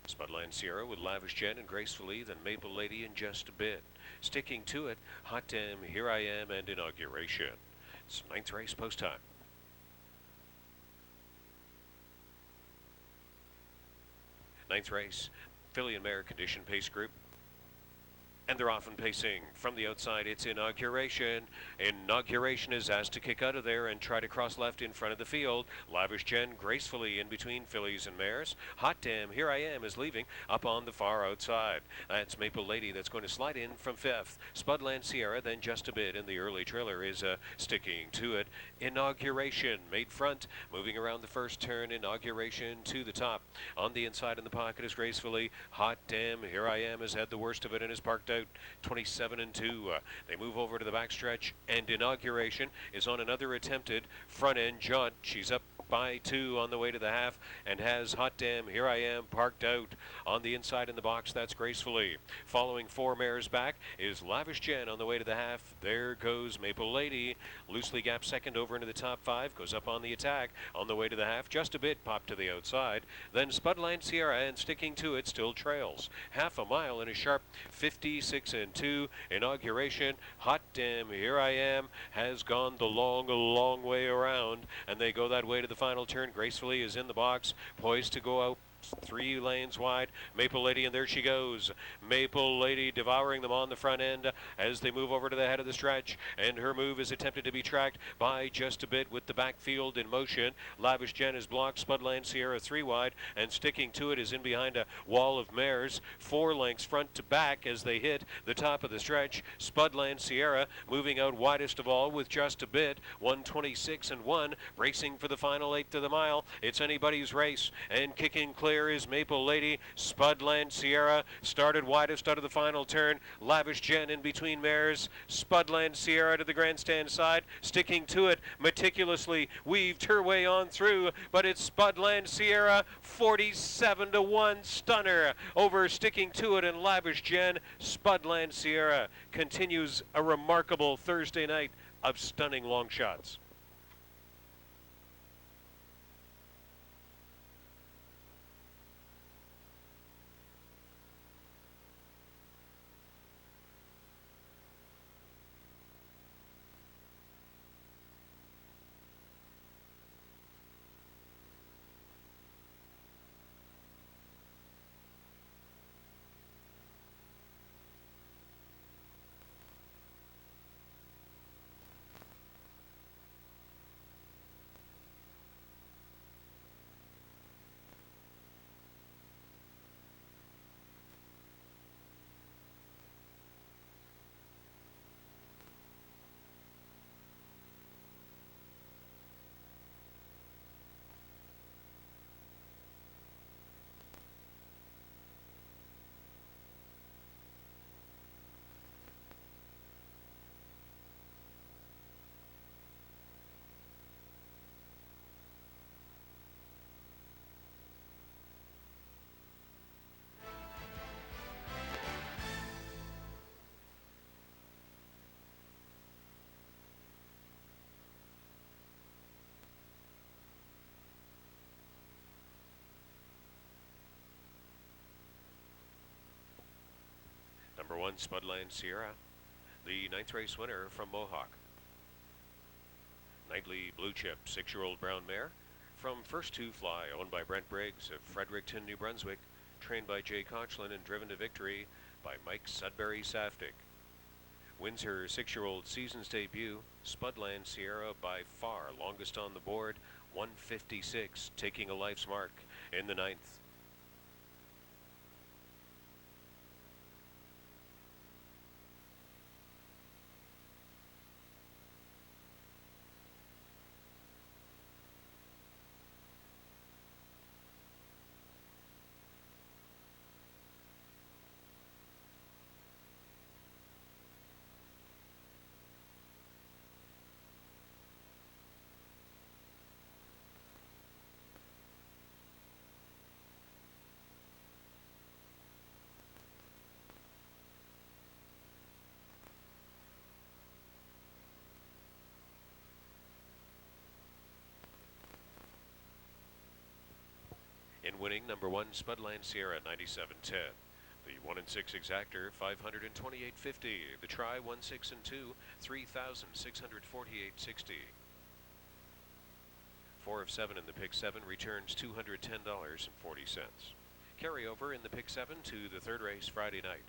Spudland Sierra with Lavish Jen and Gracefully, then Maple Lady in just a bit. Sticking to it, Hot Damn, Here I Am, and Inauguration. It's ninth race post time. Ninth race, filly and mare condition pace group. And they're off and pacing. From the outside, it's Inauguration. Inauguration is asked to kick out of there and try to cross left in front of the field. Lavish Jen gracefully in between fillies and mares. Hot Damn, Here I Am is leaving up on the far outside. That's Maple Lady that's going to slide in from fifth. Spudland Sierra then just a bit in the early trailer is sticking to it. Inauguration made front, moving around the first turn. Inauguration to the top. On the inside in the pocket is gracefully. Hot Damn, Here I Am has had the worst of it and is parked out 27 and 2. They move over to the backstretch, and Inauguration is on another attempted front end jaunt. She's up by 2 on the way to the half and has Hot Damn, Here I Am parked out on the inside in the box. That's gracefully. Following 4 mares back is Lavish Jen on the way to the half. There goes Maple Lady. Loosely gapped second over into the top 5. Goes up on the attack on the way to the half. Just a bit popped to the outside. Then Spudland Sierra, and sticking to it, still trails. Half a mile in a sharp 56 and 2. Inauguration. Hot Damn, Here I Am has gone the long way around, and they go that way to the final turn. Gracefully is in the box, poised to go out 3 lanes wide. Maple Lady, and there she goes. Maple Lady devouring them on the front end as they move over to the head of the stretch, and her move is attempted to be tracked by just a bit with the backfield in motion. Lavish Jen is blocked. Spudland Sierra 3 wide, and sticking to it is in behind a wall of mares. 4 lengths front to back as they hit the top of the stretch. Spudland Sierra moving out widest of all with just a bit. 126 and 1, racing for the final 8th of the mile. It's anybody's race, and kicking clear is Maple Lady. Spudland Sierra started widest out of the final turn. Lavish Jen in between mares. Spudland Sierra to the grandstand side, sticking to it, meticulously weaved her way on through, but it's Spudland Sierra 47 to 1 stunner over sticking to it and Lavish Jen. Spudland Sierra continues a remarkable Thursday night of stunning long shots. Number 1, Spudland Sierra, the 9th race winner from Mohawk. Nightly Blue Chip, 6-year-old brown mare from First Two Fly, owned by Brent Briggs of Fredericton, New Brunswick, trained by Jay Conchlin and driven to victory by Mike Sudbury Saftig. Wins her 6-year-old season's debut. Spudland Sierra by far longest on the board, 156, taking a life's mark in the 9th. winning number 1 Spudland Sierra 9710. The 1 and 6 exactor 528.50. The try 1, 6 and 2 3,648.60. 4 of 7 in the pick 7 returns $210.40. Carryover in the pick 7 to the third race Friday night.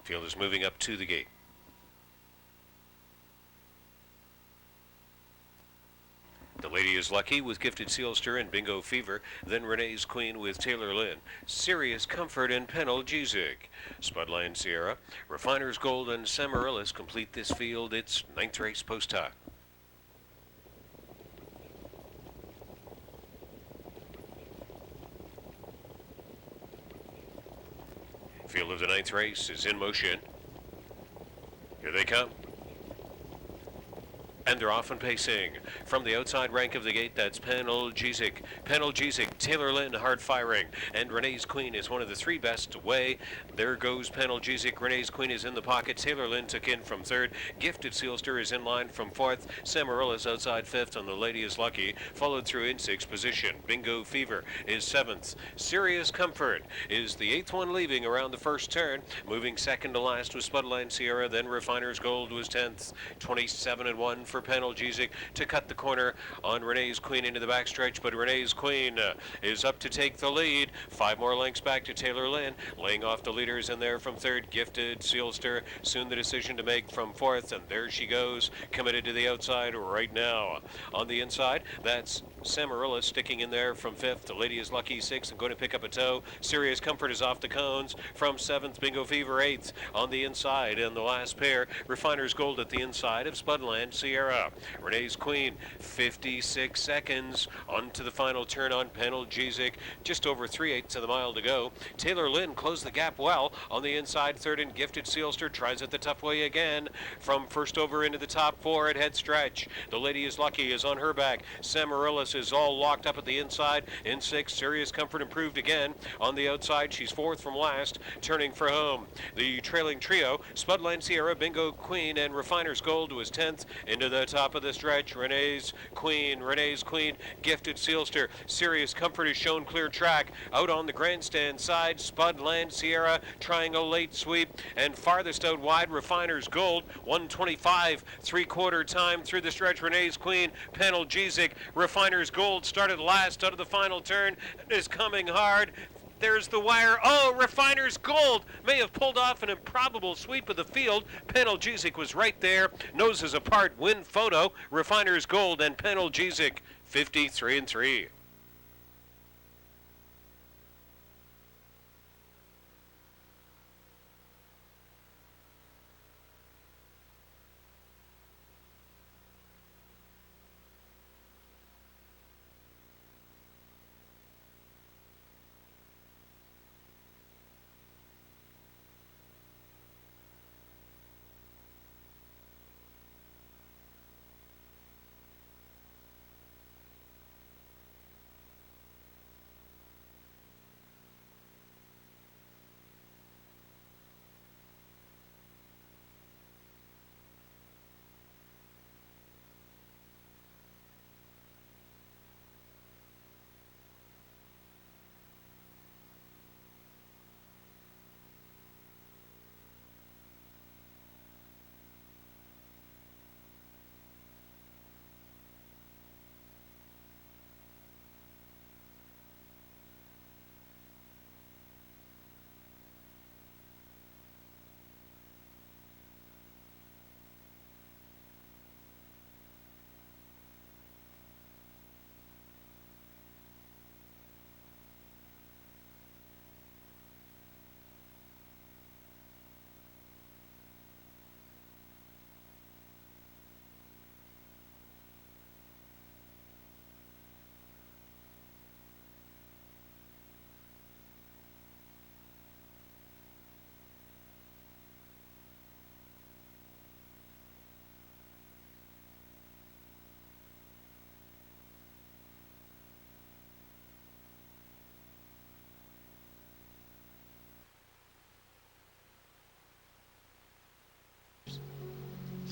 Field is moving up to the gate. The Lady is Lucky with Gifted Sealster and Bingo Fever, then Renee's Queen with Taylor Lynn, Serious Comfort and Penalgesic. Spudland Sierra, Refiner's Gold and Samarillis complete this field. Its 9th race post hoc. Field of the 9th race is in motion. Here they come. And they're off and pacing. From the outside rank of the gate, that's Penalgesic. Penalgesic, Taylor Lynn, hard firing. And Renee's Queen is one of the 3 best away. There goes Penalgesic. Renee's Queen is in the pocket. Taylor Lynn took in from 3rd. Gifted Sealster is in line from 4th. Samarillis outside 5th, and the Lady is Lucky followed through in 6th position. Bingo Fever is 7th. Serious Comfort is the 8th one leaving around the first turn. Moving 2nd to last was Spudland Sierra. Then Refiner's Gold was 10th. 27 and 1 for Penalgesic to cut the corner on Renee's Queen into the backstretch, but Renee's Queen is up to take the lead. 5 more lengths back to Taylor Lynn, laying off the leaders in there from 3rd. Gifted Sealster, soon the decision to make from 4th, and there she goes, committed to the outside right now. On the inside, that's Samarillis sticking in there from 5th. The Lady is Lucky 6th and going to pick up a toe. Serious Comfort is off the cones from 7th. Bingo Fever 8th on the inside, and the last pair, Refiner's Gold at the inside of Spudland Sierra. Renee's Queen 56 seconds onto the final turn on Penalgesic. Just over 3/8 of the mile to go. Taylor Lynn closed the gap well on the inside. 3rd and Gifted Sealster tries it the tough way again from first over into the top 4 at head stretch. The Lady is Lucky is on her back. Samarillis is all locked up at the inside. In 6th, Serious Comfort improved again on the outside. She's 4th from last, turning for home. The trailing trio, Spudland Sierra, Bingo Queen, and Refiner's Gold was 10th into the top of the stretch. Renee's Queen, Gifted Sealster, Serious Comfort has shown clear track out on the grandstand side. Spudland Sierra trying a late sweep, and farthest out wide, Refiner's Gold, 1:25 3/4 time through the stretch. Renee's Queen, Penalgesic, Refiner's Gold started last out of the final turn and is coming hard. There's the wire. Oh, Refiner's Gold may have pulled off an improbable sweep of the field. Penalgesic was right there. Noses apart, win photo. Refiner's Gold and Penalgesic, 53 and 3.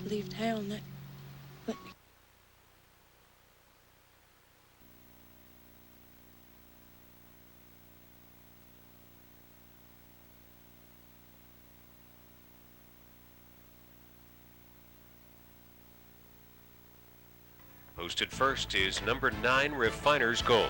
Leave town. Posted first is number 9, Refiner's Gold.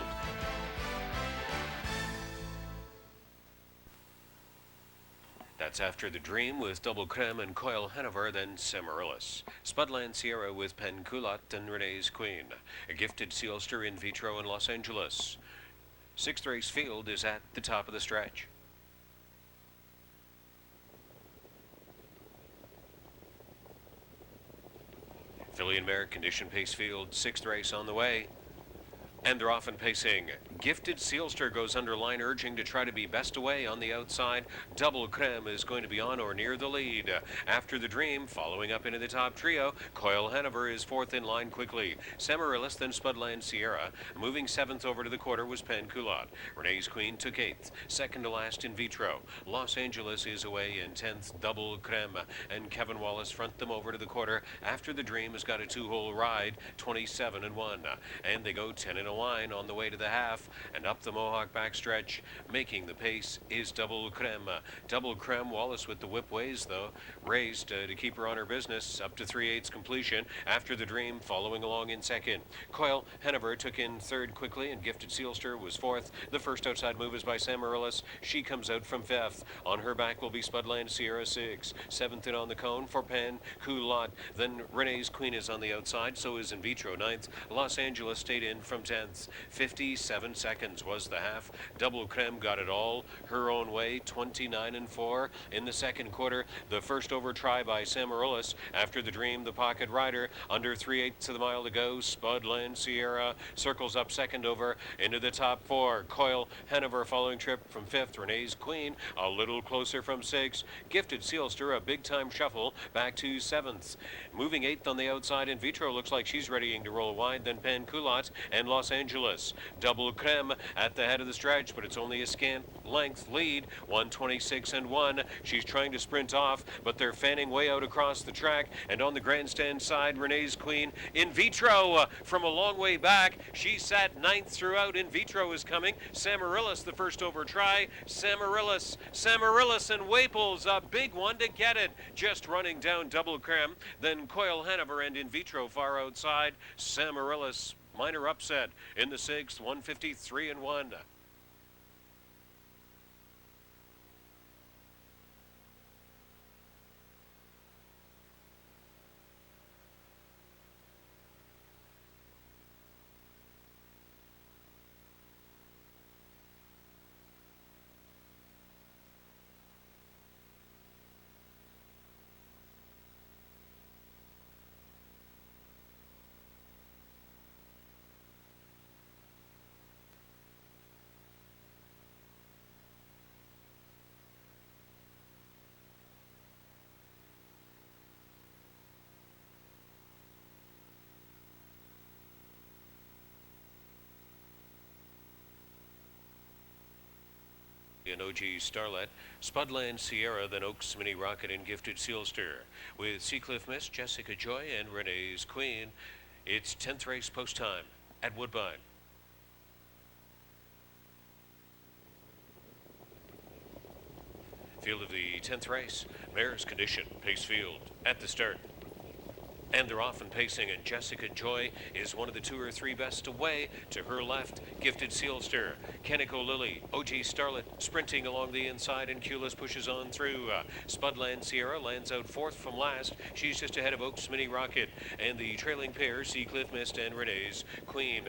That's After the Dream with Double Creme and Coil Hanover, then Samarillis. Spudland Sierra with Penculat and Renee's Queen. A Gifted Sealster in Vitro in Los Angeles. Sixth race field is at the top of the stretch. Filly and Mare Condition Pace Field, sixth race on the way. And they're off and pacing. Gifted Sealster goes under line, urging to try to be best away on the outside. Double Creme is going to be on or near the lead. After the Dream, following up into the top trio. Coil Hanover is fourth in line quickly. Samarillis, then Spudland Sierra. Moving seventh over to the quarter was Penculat. Renee's Queen took eighth. Second to last in Vitro. Los Angeles is away in 10th. Double Creme and Kevin Wallace front them over to the quarter. After the Dream has got a two-hole ride, 27-1. And they go 10-1 on the way to the half and up the Mohawk backstretch. Making the pace is Double Creme. Double Creme, Wallace with the whip ways though, raised to keep her on her business up to 3/8 completion. After the Dream following along in second. Coil Hanover took in third quickly and Gifted Sealster was fourth. The first outside move is by Samarillis. She comes out from fifth. On her back will be Spudland Sierra 6. Seventh in on the cone for Penculat. Then Renee's Queen is on the outside, so is In Vitro ninth. Los Angeles stayed in from 10th. 57 seconds was the half. Double Creme got it all her own way, 29-4 in the second quarter. The first over try by Samarillis. After the Dream, the pocket rider under 3/8 of the mile to go. Spudland Sierra circles up second over into the top four. Coil Hanover following trip from fifth. Renee's Queen a little closer from sixth. Gifted Sealster a big time shuffle back to seventh. Moving eighth on the outside. In Vitro looks like she's readying to roll wide. Then Penculat and Los Angeles. Double Creme at the head of the stretch, but it's only a scant length lead, 126-1. She's trying to sprint off, but they're fanning way out across the track. And on the grandstand side, Renee's Queen. In Vitro from a long way back. She sat ninth throughout. In Vitro is coming. Samarillis the first over try. Samarillis and Waples, a big one to get it. Just running down Double Creme. Then Coil Hanover and In Vitro far outside. Samarillis minor upset in the sixth, 153-1. And OG Starlet, Spudland Sierra, then Oaks Mini Rocket and Gifted Sealster. With Seacliff Miss, Jessica Joy, and Renee's Queen. It's 10th race post time at Woodbine. Field of the 10th race, Mare's Condition, Pace Field at the start. And they're off and pacing, and Jessica Joy is one of the 2 or 3 best away. To her left, Gifted Sealster. Canico Lily, OG Starlet sprinting along the inside, and Culis pushes on through. Spudland Sierra lands out fourth from last. She's just ahead of Oaks Mini Rocket. And the trailing pair, Seacliff Mist and Renee's Queen.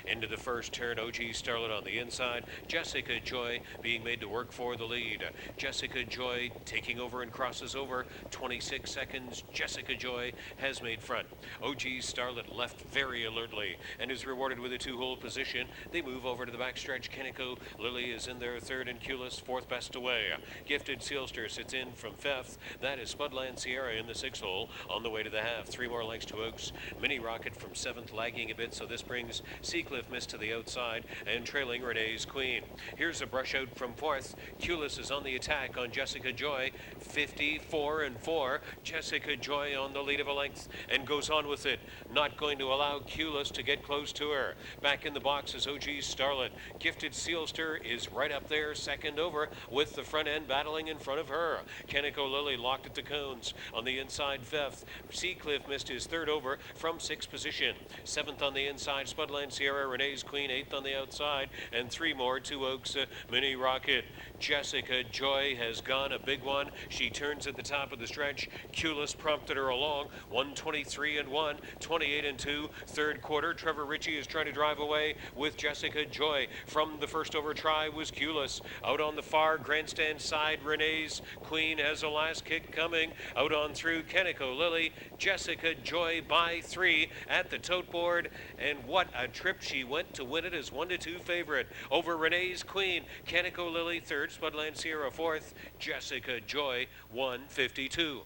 Into the first turn, OG Starlet on the inside. Jessica Joy being made to work for the lead. Jessica Joy taking over and crosses over. 26 seconds. Jessica Joy has made front. OG Starlet left very alertly and is rewarded with a 2-hole position. They move over to the backstretch. Canico Lily is in there third, and Culis fourth best away. Gifted Sealster sits in from fifth. That is Spudland Sierra in the 6-hole on the way to the half. 3 more lengths to Oaks. Mini Rocket from seventh, lagging a bit, so this brings Seacliff Mist to the outside and trailing Renee's Queen. Here's a brush out from fourth. Culis is on the attack on Jessica Joy. 54-4. Jessica Joy on the lead of a length. and goes on with it. Not going to allow Culus to get close to her. Back in the box is OG Starlet. Gifted Sealster is right up there, second over, with the front end battling in front of her. Canico Lily locked at the cones. On the inside, fifth. Seacliff missed his third over from sixth position. Seventh on the inside, Spudland Sierra, Renee's Queen, eighth on the outside, and three more, Two Oaks, Mini Rocket. Jessica Joy has gone a big one. She turns at the top of the stretch. Culus prompted her along. 123 and 1, 28 and 2. Third quarter, Trevor Ritchie is trying to drive away with Jessica Joy. From the first over try was Culus. Out on the far grandstand side, Renee's Queen has a last kick coming. Out on through, Canico Lily. Jessica Joy by 3 at the tote board. And what a trip she went to win it as 1-2 favorite. Over Renee's Queen, Canico Lily third, Spudland Sierra fourth, Jessica Joy 152.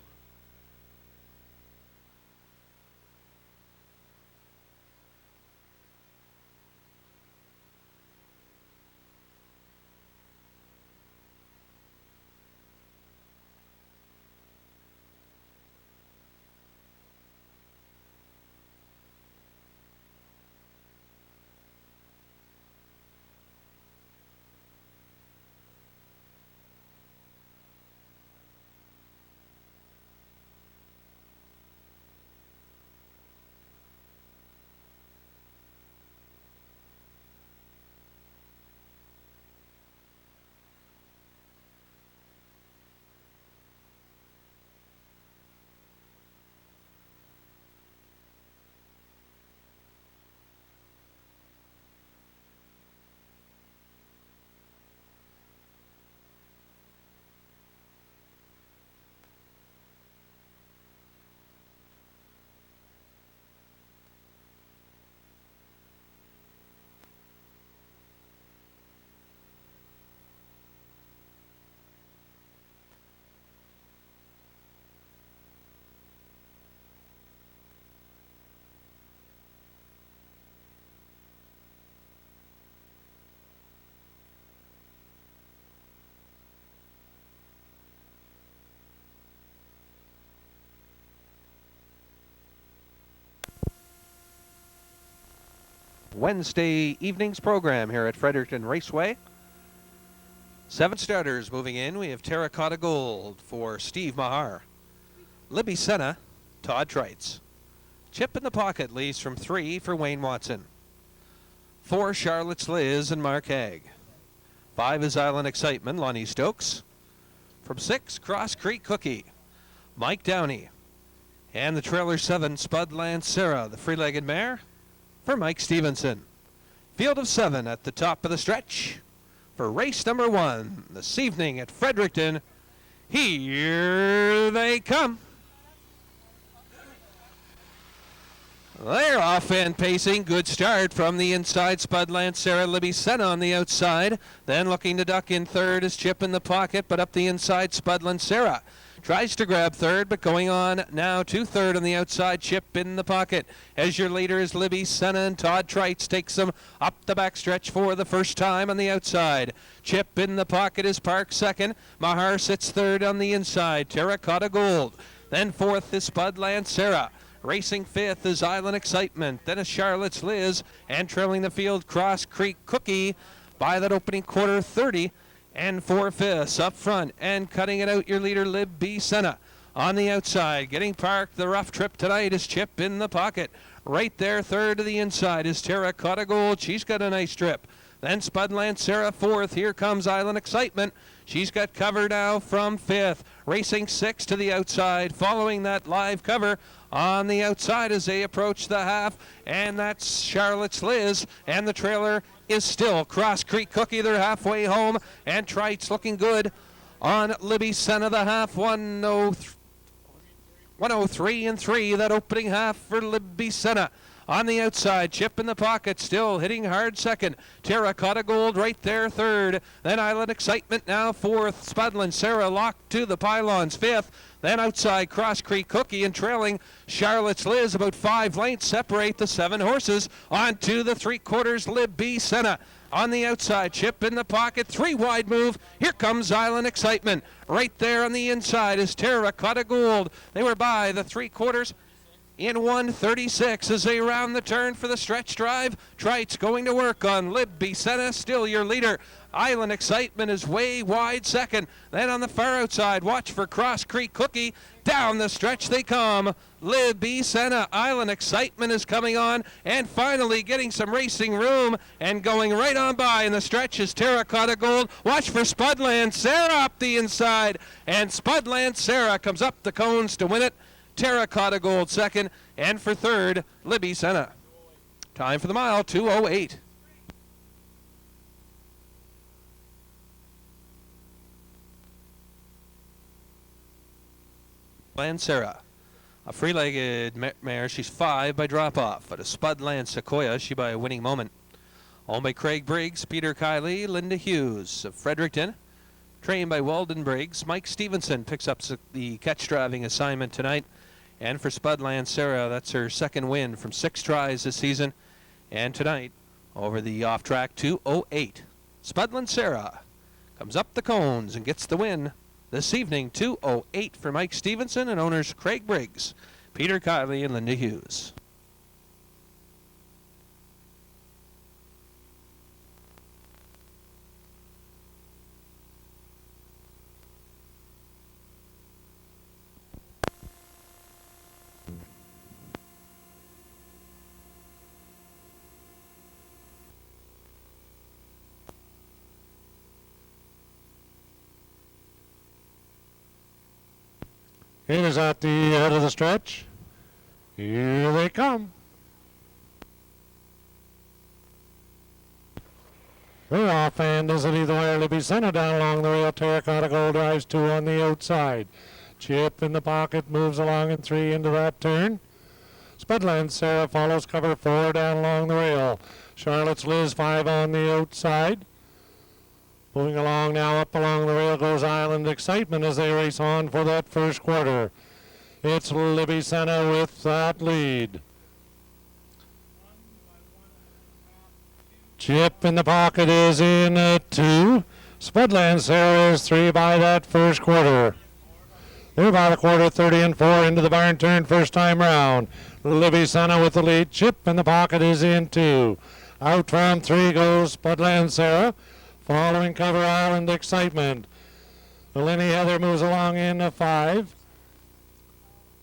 Wednesday evening's program here at Fredericton Raceway. 7 starters moving in. We have Terracotta Gold for Steve Mahar. Libby Senna, Todd Trites. Chip in the Pocket leads from 3 for Wayne Watson. 4, Charlotte's Liz and Mark Haig. 5 is Island Excitement, Lonnie Stokes. From 6, Cross Creek Cookie, Mike Downey. And the trailer 7, Spudland Sarah, the free-legged mare, for Mike Stevenson. Field of 7 at the top of the stretch for race number 1 this evening at Fredericton. Here they come. They're off and pacing. Good start from the inside. Spudland Sarah, Libby Senna on the outside. Then looking to duck in third is Chip in the Pocket, but up the inside, Spudland Sarah tries to grab third, but going on now to third on the outside, Chip in the Pocket. As your leader is Libby Senna, and Todd Trites takes them up the backstretch for the first time on the outside. Chip in the Pocket is parked second. Mahar sits third on the inside. Terracotta Gold. Then fourth is Spudland Sarah. Racing fifth is Island Excitement. Then is Charlotte's Liz. And trailing the field, Cross Creek Cookie by that opening quarter, 30 and 4/5 up front. And cutting it out, your leader, Libby Senna. On the outside, getting parked, the rough trip tonight is Chip in the Pocket. Right there, third to the inside is Terracotta Gold. She's got a nice trip. Then Spudland Sarah fourth. Here comes Island Excitement. She's got cover now from fifth. Racing six to the outside. Following that live cover on the outside as they approach the half. And that's Charlotte's Liz. And the trailer is still Cross Creek Cookie. They're halfway home. And Trites looking good on Libby Senna, the half. 103 and 3. That opening half for Libby Senna. On the outside, Chip in the Pocket, still hitting hard second. Terracotta Gold right there, third. Then Island Excitement now fourth. Spudland Sarah locked to the pylons, fifth. Then outside, Cross Creek Cookie, and trailing Charlotte's Liz about 5 lengths separate the 7 horses. On to the 3/4, Libby Senna. On the outside, Chip in the Pocket, 3 wide move. Here comes Island Excitement. Right there on the inside is Terracotta Gold. They were by the 3/4. in 1:36 as they round the turn for the stretch drive. Trite's going to work on Libby Senna, still your leader. Island Excitement is way wide second. Then on the far outside, watch for Cross Creek Cookie. Down the stretch they come. Libby Senna, Island Excitement is coming on, and finally getting some racing room and going right on by in the stretch is Terracotta Gold. Watch for Spudland Sarah up the inside, and Spudland Sarah comes up the cones to win it. Terracotta Gold second, and for third, Libby Senna. Time for the mile, 2:08. Sarah, a free-legged mare. She's 5 by drop-off, but a Spudland Sequoia, she by a winning moment. Owned by Craig Briggs, Peter Kiley, Linda Hughes of Fredericton. Trained by Walden Briggs. Mike Stevenson picks up the catch-driving assignment tonight. And for Spudland Sarah, that's her second win from 6 tries this season. And tonight, over the off-track, 2:08. Spudland Sarah comes up the cones and gets the win. This evening, 2:08 for Mike Stevenson and owners Craig Briggs, Peter Kiley, and Linda Hughes. It is at the head of the stretch. Here they come. They're off, and does it either way. Libby Senna down along the rail. Terracotta Gold drives 2 on the outside. Chip in the pocket, moves along in 3 into that turn. Spudland Sarah follows cover 4 down along the rail. Charlotte's Liz 5 on the outside. Moving along now, up along the rail goes Island Excitement as they race on for that first quarter. It's Libby Senna with that lead. Chip in the pocket is in at 2. Spudland Sarah is 3 by that first quarter. They're by the quarter, 30 and 4 into the barn turn first time round. Libby Senna with the lead. Chip in the pocket is in 2. Out from 3 goes Spudland Sarah. Following cover, Island Excitement. Lenny Heather moves along in 5.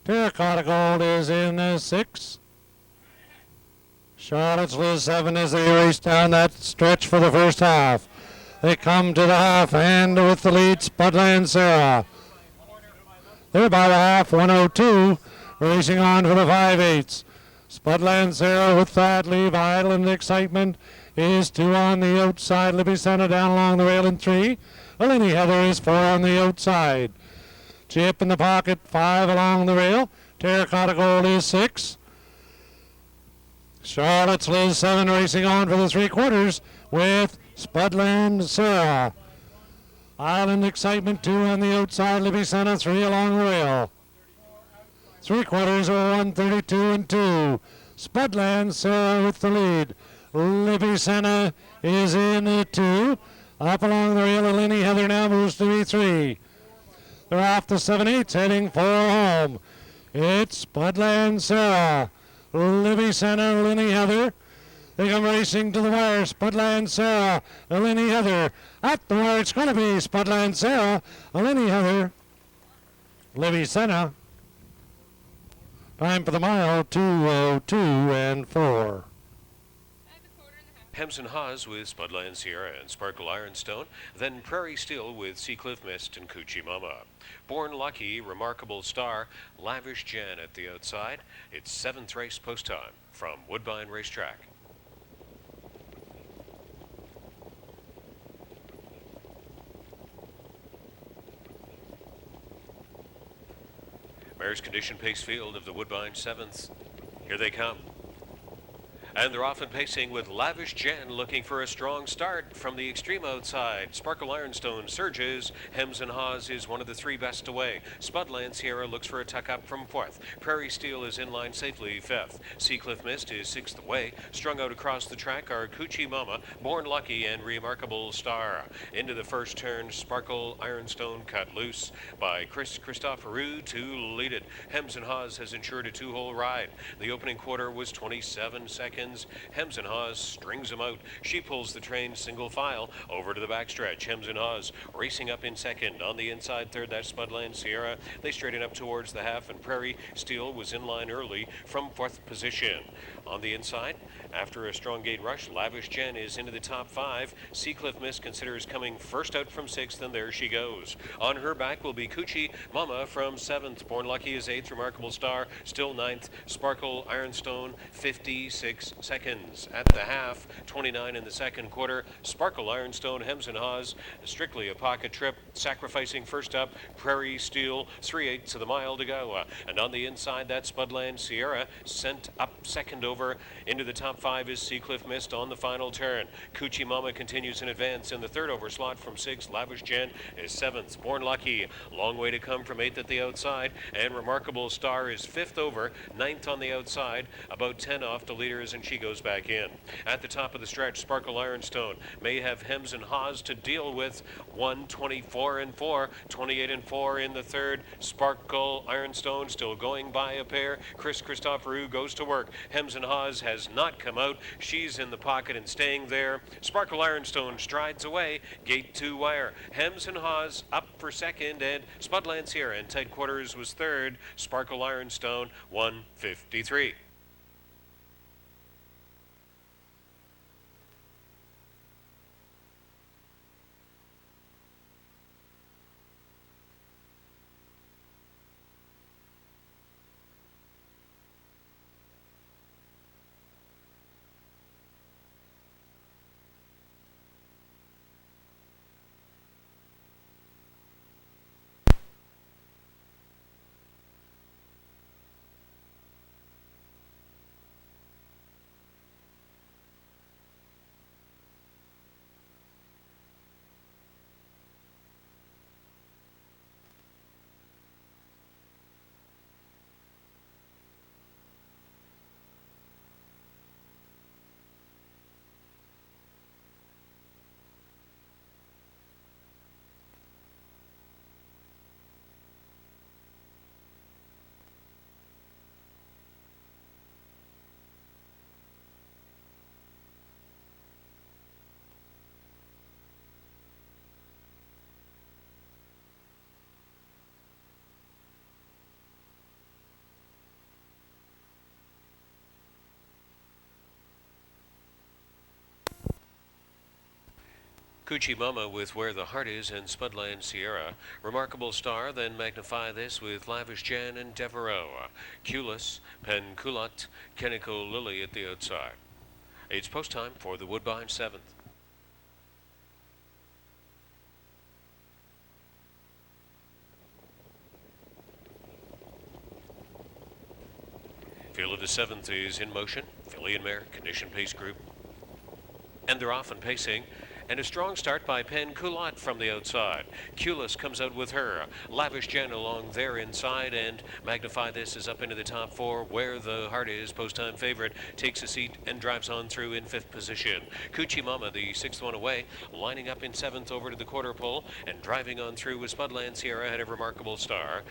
Terracotta Gold is in 6. Charlotte's Liz 7 as they race down that stretch for the first half. They come to the half, and with the lead, Spudland Sarah. They're by the half, 1:02, racing on for the 5/8. Spudland Sarah with that lead. Island Excitement is 2 on the outside. Libby Senna down along the rail in 3. Lenny Heather is 4 on the outside. Chip in the pocket, 5 along the rail. Terracotta Gold is 6. Charlotte's Liz 7 racing on for the 3 quarters with Spudland Sarah. Island Excitement 2 on the outside. Libby Senna 3 along the rail. 3 quarters are 1:32 and 2. Spudland Sarah with the lead. Libby Senna is in at 2. Up along the rail, Lenny Heather now moves to be 3. They're off the 7/8 heading for home. It's Spudland Sarah. Libby Senna, Lenny Heather. They come racing to the wire. Spudland Sarah, Lenny Heather. At the wire, it's going to be Spudland Sarah, Lenny Heather. Libby Senna. Time for the mile, 2:02 and 4. Hems and Haas with Spudland Sierra and Sparkle Ironstone, then Prairie Steel with Seacliff Mist and Coochie Mama. Born Lucky, Remarkable Star, Lavish Jan at the outside. It's 7th race post time from Woodbine Racetrack. Mare's Condition Pace Field of the Woodbine 7th. Here they come. And they're off and pacing with Lavish Jen looking for a strong start from the extreme outside. Sparkle Ironstone surges. Hems and Haws is one of the three best away. Spudland Sierra looks for a tuck up from fourth. Prairie Steel is in line safely fifth. Seacliff Mist is sixth away. Strung out across the track are Coochie Mama, Born Lucky, and Remarkable Star. Into the first turn, Sparkle Ironstone cut loose by Christopherou to lead it. Hems and Haws has ensured a two-hole ride. The opening quarter was 27 seconds. Hems and Haws strings him out. She pulls the train single file over to the backstretch. Hems and Haws racing up in second. On the inside third, that's Spudland Sierra. They straighten up towards the half, and Prairie Steel was in line early from fourth position. On the inside, after a strong gate rush, Lavish Jen is into the top five. Seacliff Mist considers coming first out from sixth, and there she goes. On her back will be Coochie Mama from seventh. Born Lucky is eighth. Remarkable Star still ninth. Sparkle Ironstone 56 seconds at the half. 29 in the second quarter. Sparkle Ironstone, Hems and Haws, strictly a pocket trip. Sacrificing first up, Prairie Steel, 3/8 of the mile to go. And on the inside, that Spudland Sierra sent up second over. Into the top five is Seacliff Mist on the final turn. Coochie Mama continues in advance in the third over slot from sixth. Lavish Jen is seventh. Born Lucky, long way to come from eighth at the outside. And Remarkable Star is fifth over, ninth on the outside, about 10 off the leaders, and she goes back in. At the top of the stretch, Sparkle Ironstone may have Hems and Haws to deal with. 1:24 and 4, 28 and 4 in the third. Sparkle Ironstone still going by a pair. Christopherou goes to work. Hems and Haws has not come out. She's in the pocket and staying there. Sparkle Ironstone strides away. Gate 2 wire. Hems and Haws up for second, and Spudland Sierra in tight quarters was third. Sparkle Ironstone 1:53. Coochie Mama with Where the Heart Is and Spudland Sierra. Remarkable Star, then Magnify This with Lavish Jan and Devereaux. Culus, Penculat, Kennico Lily at the outside. It's post time for the Woodbine 7th. Field of the 7th is in motion. Filly and Mare, Condition Pace Group. And they're off and pacing. And a strong start by Penculat from the outside. Culus comes out with her. Lavish Jen along there inside, and Magnify This is up into the top four. Where the Heart Is, post-time favorite, takes a seat and drives on through in fifth position. Coochie Mama, the sixth one away, lining up in seventh over to the quarter pole, and driving on through with Spudland Sierra ahead of Remarkable Star.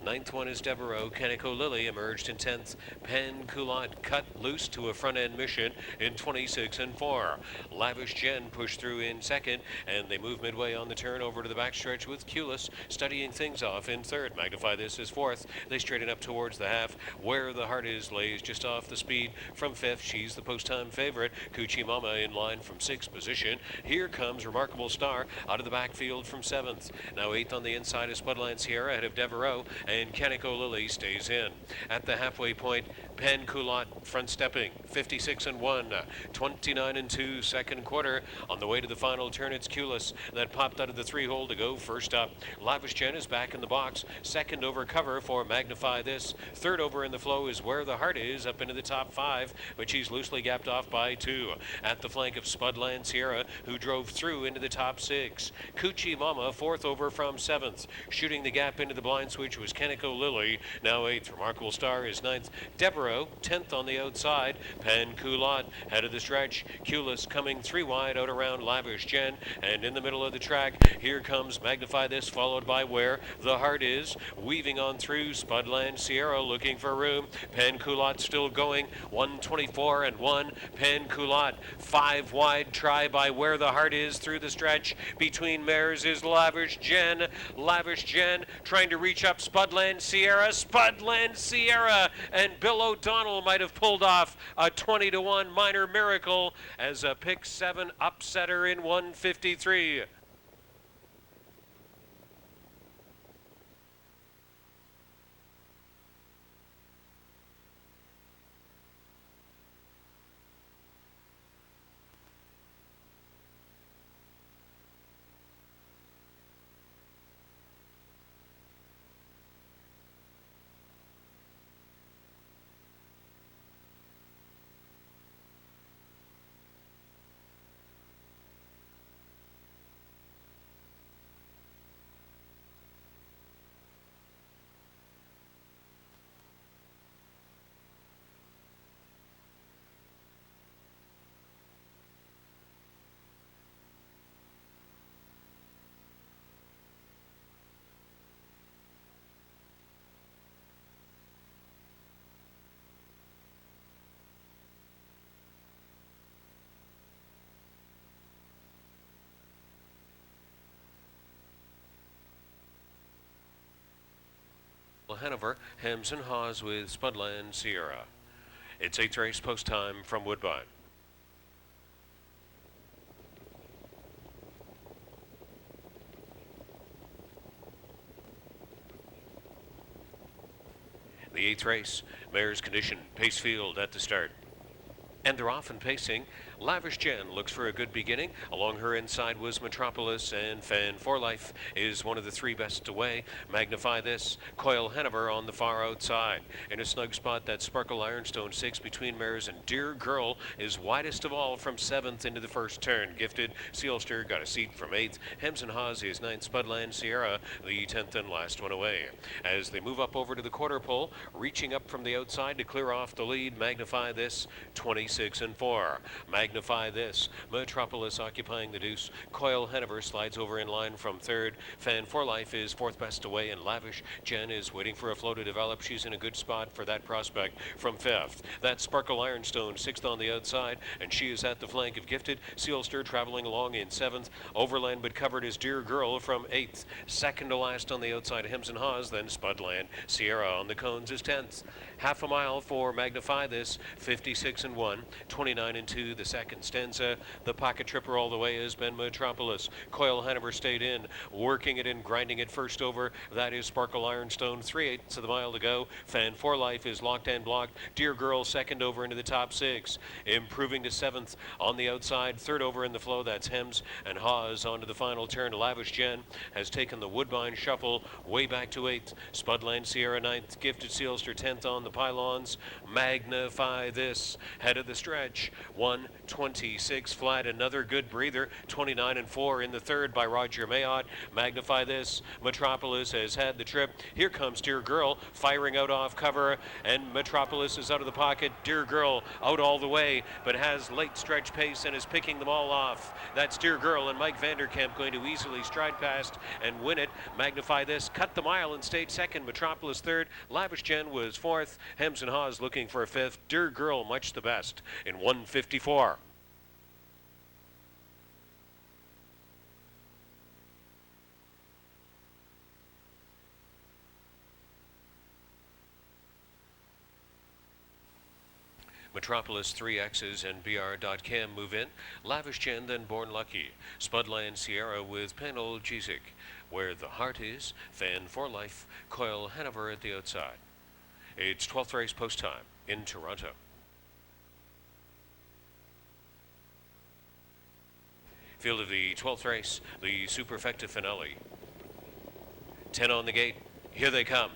Ninth one is Devereaux. Kennico Lily emerged in 10th. Penculat cut loose to a front-end mission in 26 and 4. Lavish Jen pushed through in second, and they move midway on the turn over to the backstretch with Culus studying things off in third. Magnify This is fourth. They straighten up towards the half. Where the Heart Is lays just off the speed from fifth. She's the post-time favorite. Coochie Mama in line from sixth position. Here comes Remarkable Star out of the backfield from seventh. Now eighth on the inside is Spudland Sierra ahead of Devereaux, and Kennico Lily stays in. At the halfway point, Penculat front stepping, 56 and 1, 29 and 2 second quarter. On the way to the final turn. It's Culus that popped out of the 3-hole to go first up. Lavish Jen is back in the box. Second over cover for Magnify This. Third over in the flow is Where the Heart Is, up into the top 5, but she's loosely gapped off by 2. At the flank of Spudland Sierra, who drove through into the top 6. Coochie Mama, fourth over from 7th. Shooting the gap into the blind switch was Kaneko Lily, now 8th. Remarkable Star is 9th. Devereaux, 10th on the outside. Pan Culotte, head of the stretch. Culus coming 3 wide out around Lavish Jen, and in the middle of the track, here comes Magnify This, followed by Where the Heart Is. Weaving on through Spudland Sierra, looking for room. Pan Culotte still going, 124 and 1. Pan Culotte, 5 wide, try by Where the Heart Is through the stretch. Between mares is Lavish Jen. Lavish Jen trying to reach up Spudland Sierra. Spudland Sierra, and Bill O'Donnell might have pulled off a 20-1 minor miracle as a pick 7 upsetter in 153. Hanover, Hems and Haws with Spudland Sierra. It's 8th race post time from Woodbine. The 8th race, mare's condition, pace field at the start. And they're off and pacing. Lavish Jen looks for a good beginning. Along her inside was Metropolis, and Fan for Life is one of the 3 best away. Magnify This, Coil Hanover on the far outside. In a snug spot, that Sparkle Ironstone 6 between mares, and Dear Girl is widest of all from 7th into the first turn. Gifted Sealster got a seat from 8th. Hems and Haws is 9th. Spudland Sierra, the 10th and last one away. As they move up over to the quarter pole, reaching up from the outside to clear off the lead, Magnify This, 26 and 4. Magnify This, Metropolis occupying the deuce. Coil Hanover slides over in line from 3rd. Fan for Life is 4th best away, and Lavish Jen is waiting for a flow to develop. She's in a good spot for that prospect from 5th. That Sparkle Ironstone 6th on the outside, and she is at the flank of Gifted Sealster traveling along in 7th. Overland but covered is Dear Girl from 8th. Second to last on the outside, Hems and Haws, then Spudland Sierra on the cones is 10th. Half a mile for Magnify This, 56 and 1, 29 and 2 the second stanza. The pocket tripper all the way has been Metropolis. Coil Hanover stayed in, working it and grinding it first over. That is Sparkle Ironstone, 3/8 of the mile to go. Fan for Life is locked and blocked. Dear Girl second over into the top 6. Improving to 7th on the outside. Third over in the flow, that's Hems and Haws onto the final turn. Lavish Jen has taken the Woodbine shuffle way back to 8th. Spudland Sierra 9th. Gifted Sealster 10th on the pylons. Magnify This, head of the stretch, 126 flat. Another good breather, 29 and 4 in the third by Roger Mayotte. Magnify This, Metropolis has had the trip. Here comes Dear Girl firing out off cover, and Metropolis is out of the pocket. Dear Girl out all the way, but has late stretch pace and is picking them all off. That's Dear Girl, and Mike Vanderkamp going to easily stride past and win it. Magnify This cut the mile and stayed second. Metropolis third. Lavish Jen was 4th. Hems and Haws looking for a 5th. Dear Girl much the best in 154. Metropolis 3X's and BR.Cam move in. Lavish Jen, then Born Lucky. Spudland Sierra with Panalgesic. Where the Heart Is, Fan for Life, Coil Hanover at the outside. It's 12th race post time in Toronto. Field of the 12th race, the Superfecta finale. 10 on the gate. Here they come.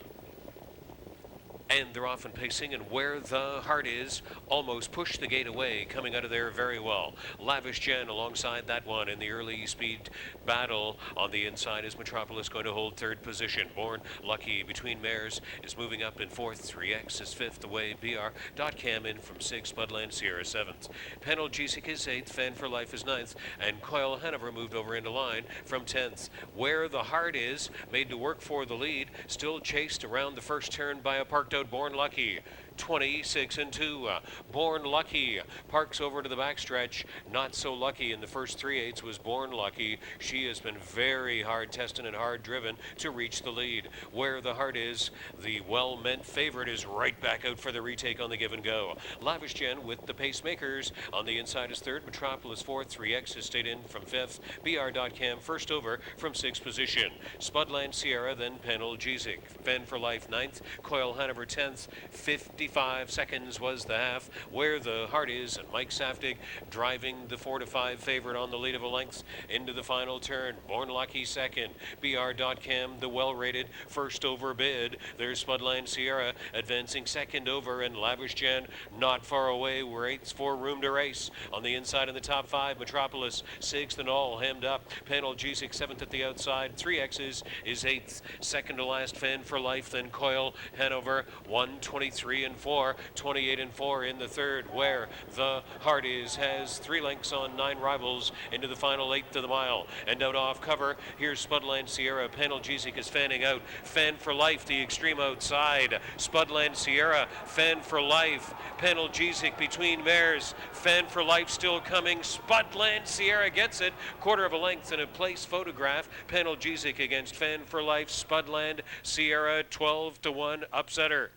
And they're off and pacing, and Where the Heart Is almost pushed the gate away, coming out of there very well. Lavish Jen alongside that one in the early speed battle. On the inside is Metropolis, going to hold third position. Born Lucky between mares is moving up in fourth. 3X is fifth, away BR.Cam in from sixth. Spudland Sierra seventh. Penalgesic is eighth. Fan for Life is ninth, and Coil Hanover moved over into line from 10th. Where the Heart Is made to work for the lead, still chased around the first turn by a parked out Born Lucky. 26 and 2. Born Lucky parks over to the backstretch. Not so lucky in the first 3/8 was Born Lucky. She has been very hard tested and hard driven to reach the lead. Where the Heart Is, the well-meant favorite, is right back out for the retake on the give and go. Lavish Jen with the pacemakers. On the inside is third. Metropolis fourth. 3X has stayed in from fifth. BR.Cam first over from sixth position. Spudland Sierra, then Penalgesic. Fan for Life ninth. Coil Hanover 10th. 55 seconds was the half. Where the Heart Is, and Mike Saftig driving the 4-5 favorite on the lead of a length into the final turn. Born Lucky second. BR.Cam, the well-rated first over bid. There's Spudland Sierra advancing second over, and Lavish Jen not far away. Waits for room to race. On the inside in the top five, Metropolis sixth and all hemmed up. Penalgesic seventh at the outside. 3X's is eighth. Second to last, Fan for Life, then Coil Hanover 1:23 and 4, 28 and 4 in the third. Where the Heart Is has 3 lengths on 9 rivals into the final eighth of the mile, and out off cover. Here's Spudland Sierra. Penalgesic is fanning out. Fan for Life, the extreme outside. Spudland Sierra, Fan for Life. Penalgesic between mares. Fan for Life still coming. Spudland Sierra gets it. Quarter of a length in a place photograph. Penalgesic against Fan for Life. Spudland Sierra 12-1 upsetter.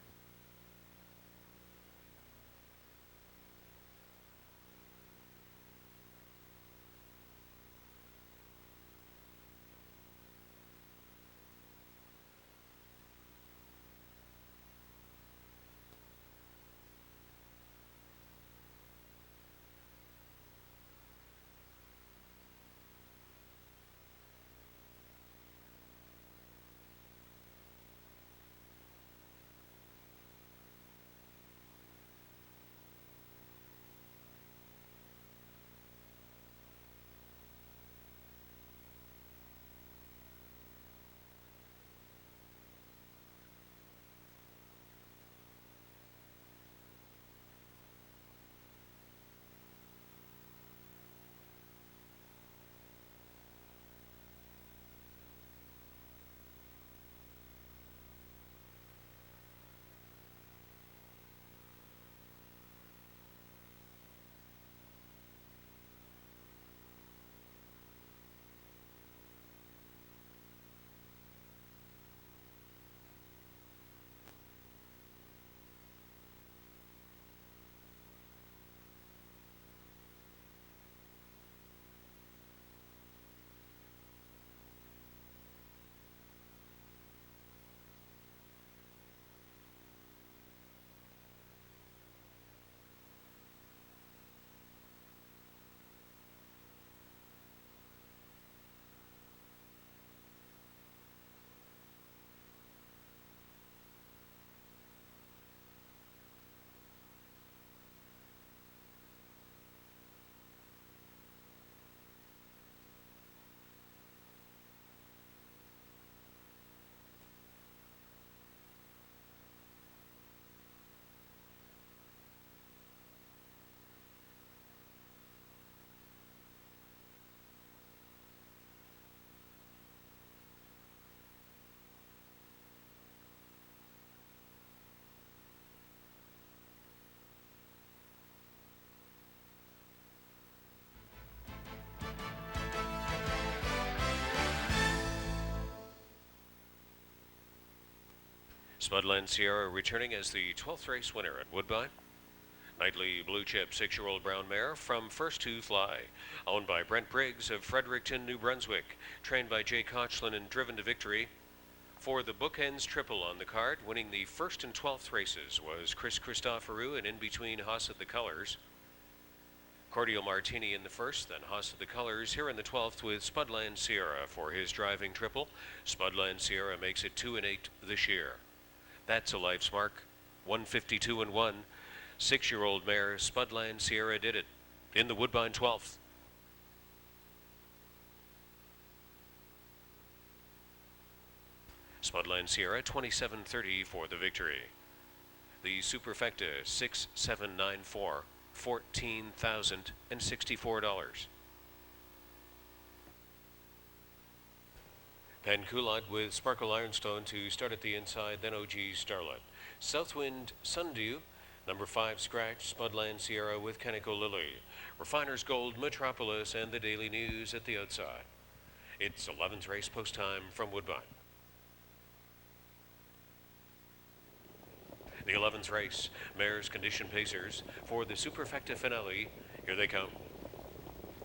Spudland Sierra returning as the 12th race winner at Woodbine. Nightly Blue Chip 6-year-old brown mare from First to Fly, owned by Brent Briggs of Fredericton, New Brunswick, trained by Jay Koechlin and driven to victory. For the bookends triple on the card, winning the 1st and 12th races was Chris Christoforou, and in between Haas at the colors. Cordial Martini in the first, then Haas of the Colors here in the 12th with Spudland Sierra for his driving triple. Spudland Sierra makes it 2-8 this year. That's a life's mark. 152-1. 6-year-old mare Spudland Sierra did it in the Woodbine 12th. Spudland Sierra 27.30 for the victory. The Superfecta 6794, $14,064. Penculat with Sparkle Ironstone to start at the inside, then OG Starlet. Southwind Sundew, number 5 Scratch, Spudland Sierra with Canico Lily. Refiner's Gold, Metropolis, and the Daily News at the outside. It's 11th race post time from Woodbine. The 11th race, Mares Condition Pacers for the Superfecta finale. Here they come.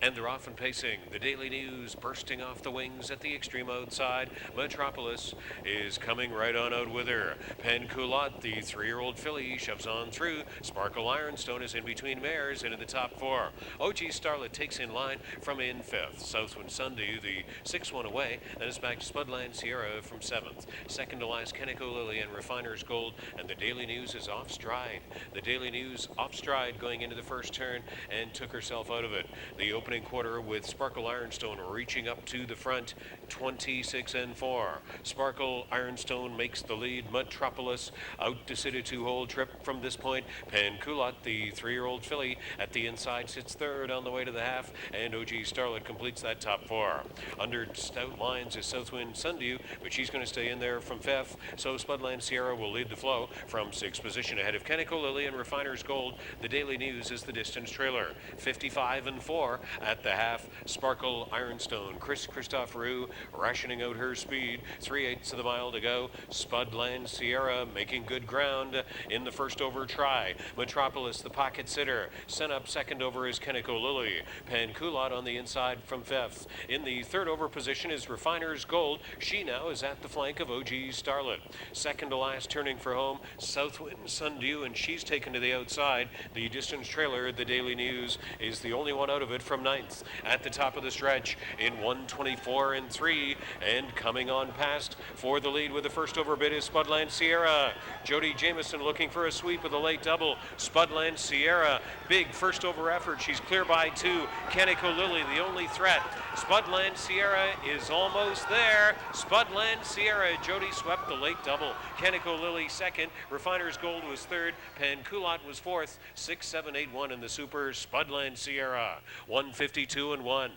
And they're off and pacing. The Daily News bursting off the wings at the extreme outside. Metropolis is coming right on out with her. Penculat, the 3-year-old filly, shoves on through. Sparkle Ironstone is in between mares into the top 4. OG Starlet takes in line from in 5th. Southwind Sunday, the 6-1 away. Then it's back to Spudland Sierra from 7th. Second to last, Canico Lily and Refiner's Gold. And the Daily News is off stride. The Daily News off stride going into the first turn and took herself out of it. The opening quarter with Sparkle Ironstone reaching up to the front, 26-4. Sparkle Ironstone makes the lead. Metropolis out to sit a 2-hole trip from this point. Penculat, the 3-year-old filly, at the inside sits third on the way to the half, and OG Starlet completes that top 4. Under stout lines is Southwind Sundew, but she's going to stay in there from 5th, so Spudland Sierra will lead the flow from 6th position ahead of Canico Lily and Refiner's Gold. The Daily News is the distance trailer, 55-4 at the half. Sparkle Ironstone, Christophe Roux rationing out her speed. 3/8 of the mile to go. Spudland Sierra making good ground in the first over try. Metropolis, the pocket sitter, sent up second over is Canico Lily. Penculat on the inside from 5th. In the third over position is Refiner's Gold. She now is at the flank of OG Starlet. Second to last turning for home, Southwind Sundew, and she's taken to the outside. The distance trailer, the Daily News, is the only one out of it from 9th. At the top of the stretch in 1:24.3, and coming on past for the lead with the first over bid is Spudland Sierra. Jody Jameson looking for a sweep with a late double. Spudland Sierra, big first over effort. She's clear by 2. Canico Lily, the only threat. Spudland Sierra is almost there. Spudland Sierra, Jody swept the late double. Canico Lily second. Refiner's Gold was third. Penculat was 4th. 6-7-8-1 in the Super. Spudland Sierra, 152-1.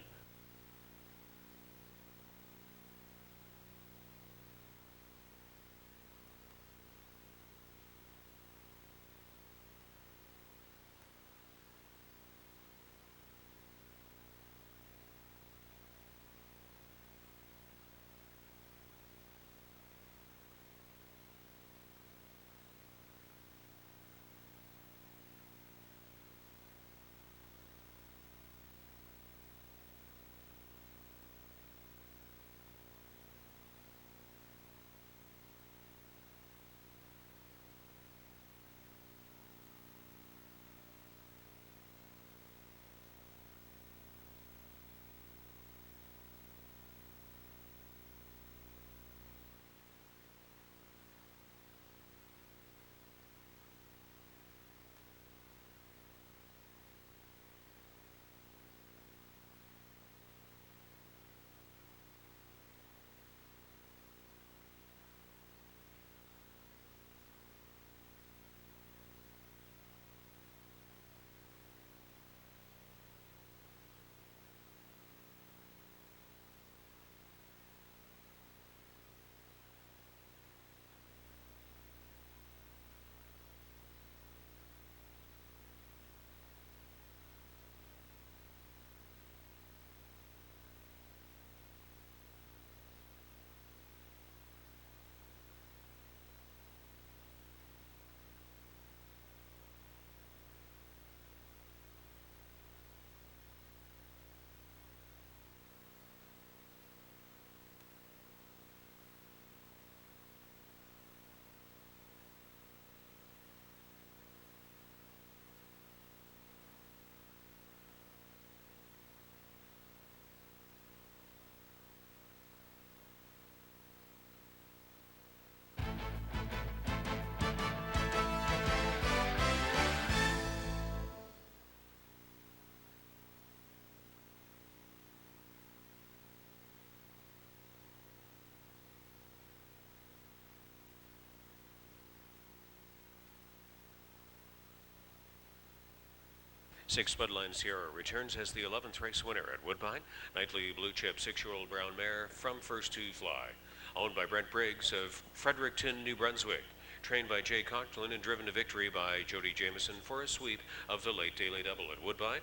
6 Spudland Sierra returns as the 11th race winner at Woodbine. Nightly Blue Chip 6-year-old brown mare from first to fly. Owned by Brent Briggs of Fredericton, New Brunswick. Trained by Jay Conklin and driven to victory by Jody Jameson for a sweep of the late Daily Double at Woodbine.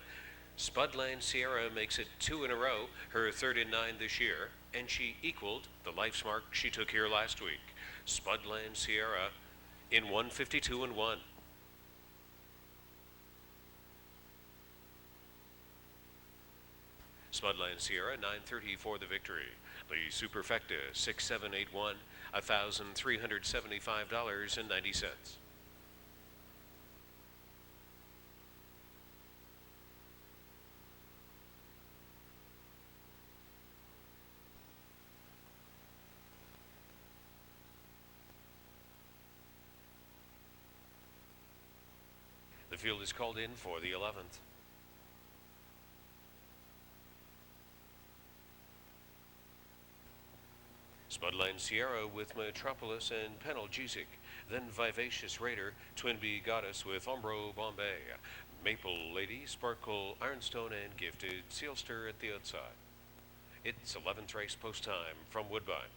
Spudland Sierra makes it 2 in a row, her third in 9 this year, and she equaled the life's mark she took here last week. Spudland Sierra in 152 and 1. Spudland Sierra 9:30 for the victory. The Superfecta 6781, $1,375.90. The field is called in for the 11th. Spudland Sierra with Metropolis and Penalgesic. Then Vivacious Raider, Twin Bee Goddess with Umbro Bombay. Maple Lady, Sparkle Ironstone, and Gifted Sealster at the outside. It's 11th race post time from Woodbine.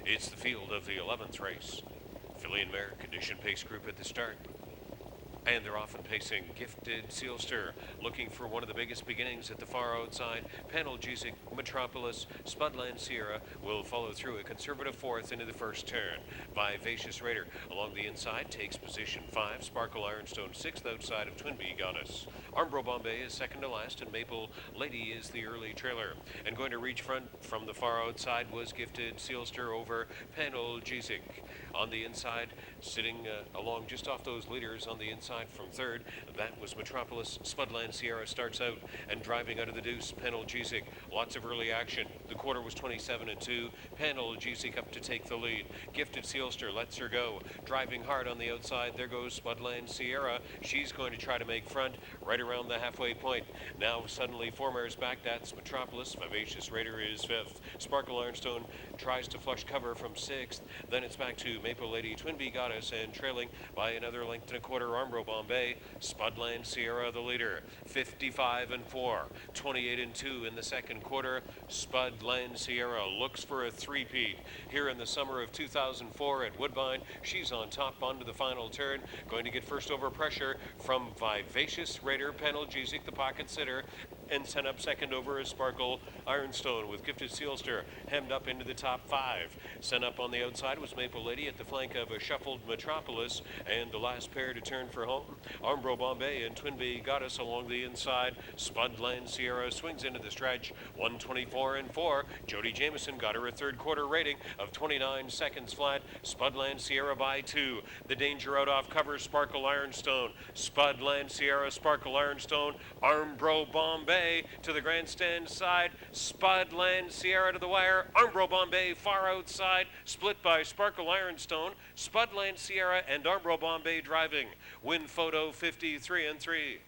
It's the field of the 11th race. Filly and Mare Condition Pace Group at the start. And they're often pacing Gifted Sealster, looking for one of the biggest beginnings at the far outside. Penalgesic, Metropolis, Spudland Sierra will follow through a conservative fourth into the first turn. Vivacious Raider along the inside takes position 5. Sparkle Ironstone 6th outside of Twin Bee Goddess. Umbro Bombay is second to last, and Maple Lady is the early trailer. And going to reach front from the far outside was Gifted Sealster over Penalgesic. On the inside, sitting along just off those leaders on the inside from third, that was Metropolis. Spudland Sierra starts out and driving out of the deuce. Penalgesic, lots of early action. The quarter was 27 and 2. Penalgesic up to take the lead. Gifted Sealster lets her go, driving hard on the outside. There goes Spudland Sierra. She's going to try to make front right around the halfway point. Now suddenly four mares back. That's Metropolis. Vivacious Raider is 5th. Sparkle Ironstone tries to flush cover from 6th. Then it's back to Maple Lady, Twin Bee Goddess, and trailing by another length and a quarter, Umbro Bombay. Spudland Sierra the leader, 55 and 4, 28 and 2 in the second quarter. Spudland Sierra looks for a three-peat here in the summer of 2004 at Woodbine. She's on top onto the final turn, going to get first over pressure from Vivacious Raider. Penalgesic, the pocket sitter, and sent up second over as Sparkle Ironstone with Gifted Sealster hemmed up into the top 5. Sent up on the outside was Maple Lady at the flank of a shuffled Metropolis, and the last pair to turn for home, Umbro Bombay and Twin Bee Goddess along the inside. Spudland Sierra swings into the stretch, 124 and 4. Jody Jameson got her a third quarter rating of 29 seconds flat. Spudland Sierra by 2. The danger out off cover, Sparkle Ironstone. Spudland Sierra, Sparkle Ironstone, Umbro Bombay to the grandstand side. Spudland Sierra to the wire. Umbro Bombay far outside, split by Sparkle Ironstone. Spudland Sierra and Umbro Bombay driving. Win photo 53 and 3.